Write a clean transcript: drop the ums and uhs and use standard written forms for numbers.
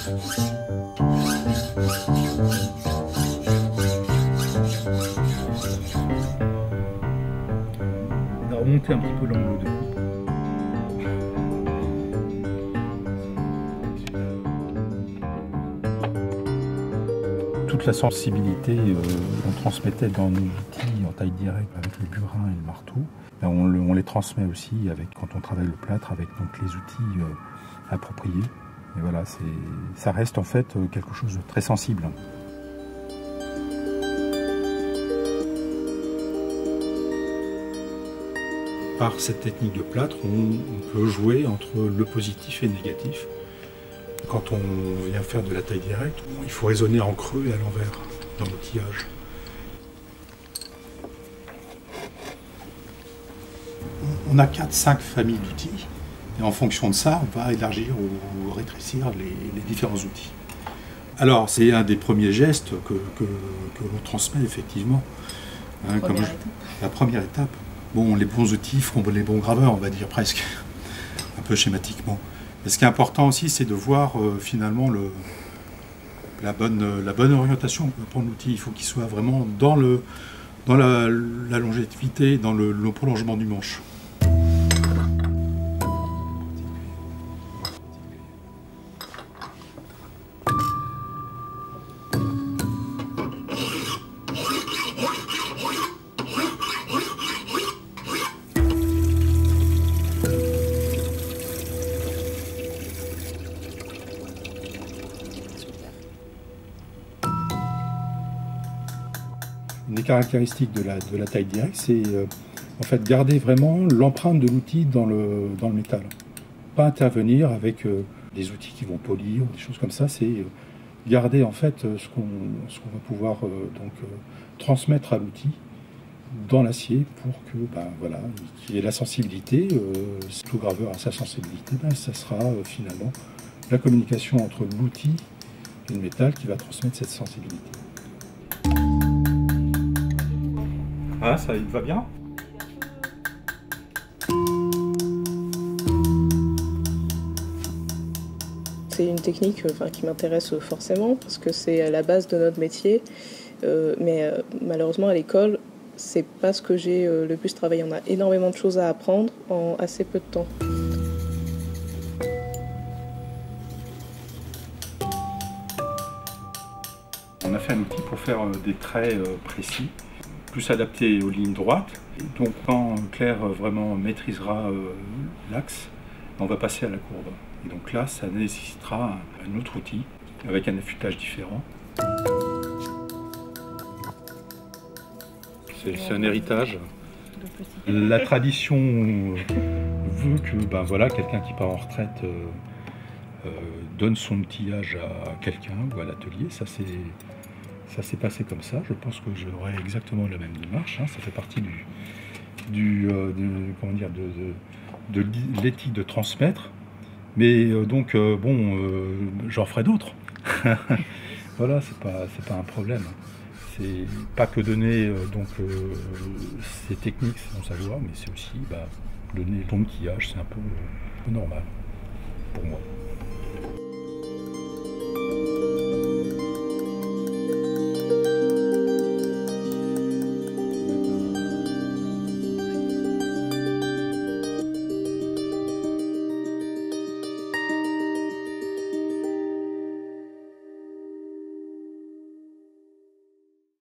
On a remonté un petit peu l'angle de coupe. Toute la sensibilité qu'on transmettait dans nos outils en taille directe avec le burin et le marteau, ben on les transmet aussi avec, quand on travaille le plâtre avec donc les outils appropriés. Et voilà, ça reste en fait quelque chose de très sensible. Par cette technique de plâtre, on peut jouer entre le positif et le négatif. Quand on vient faire de la taille directe, il faut raisonner en creux et à l'envers dans l'outillage. On a 4-5 familles d'outils et en fonction de ça, on va élargir ou rétrécir les différents outils. Alors, c'est un des premiers gestes que l'on transmet effectivement. Hein, la première étape. Bon, les bons outils feront les bons graveurs, on va dire presque, un peu schématiquement. Et ce qui est important aussi, c'est de voir finalement la bonne orientation pour prendre l'outil. Il faut qu'il soit vraiment dans la longévité, dans le prolongement du manche. Une des caractéristiques de la taille directe, c'est en fait garder vraiment l'empreinte de l'outil dans le métal. Pas intervenir avec des outils qui vont polir ou des choses comme ça, c'est garder en fait ce qu'on va pouvoir transmettre à l'outil dans l'acier pour que voilà, qu'il y ait la sensibilité. Si tout graveur a sa sensibilité, ça sera finalement la communication entre l'outil et le métal qui va transmettre cette sensibilité. Ah, ça il va bien? C'est une technique qui m'intéresse forcément parce que c'est la base de notre métier. Mais malheureusement à l'école, c'est pas ce que j'ai le plus travaillé. On a énormément de choses à apprendre en assez peu de temps. On a fait un outil pour faire des traits précis, plus adaptés aux lignes droites. Donc quand Claire vraiment maîtrisera l'axe, on va passer à la courbe. Et donc là, ça nécessitera un autre outil avec un affûtage différent. C'est un héritage. La tradition veut que voilà, quelqu'un qui part en retraite donne son outillage à quelqu'un ou à l'atelier. Ça s'est passé comme ça. Je pense que j'aurai exactement la même démarche. Hein. Ça fait partie de l'éthique de transmettre. Mais j'en ferai d'autres. Voilà, c'est pas un problème. C'est pas que donner ces techniques, c'est son savoir, mais c'est aussi donner ton outillage, c'est un peu normal pour moi.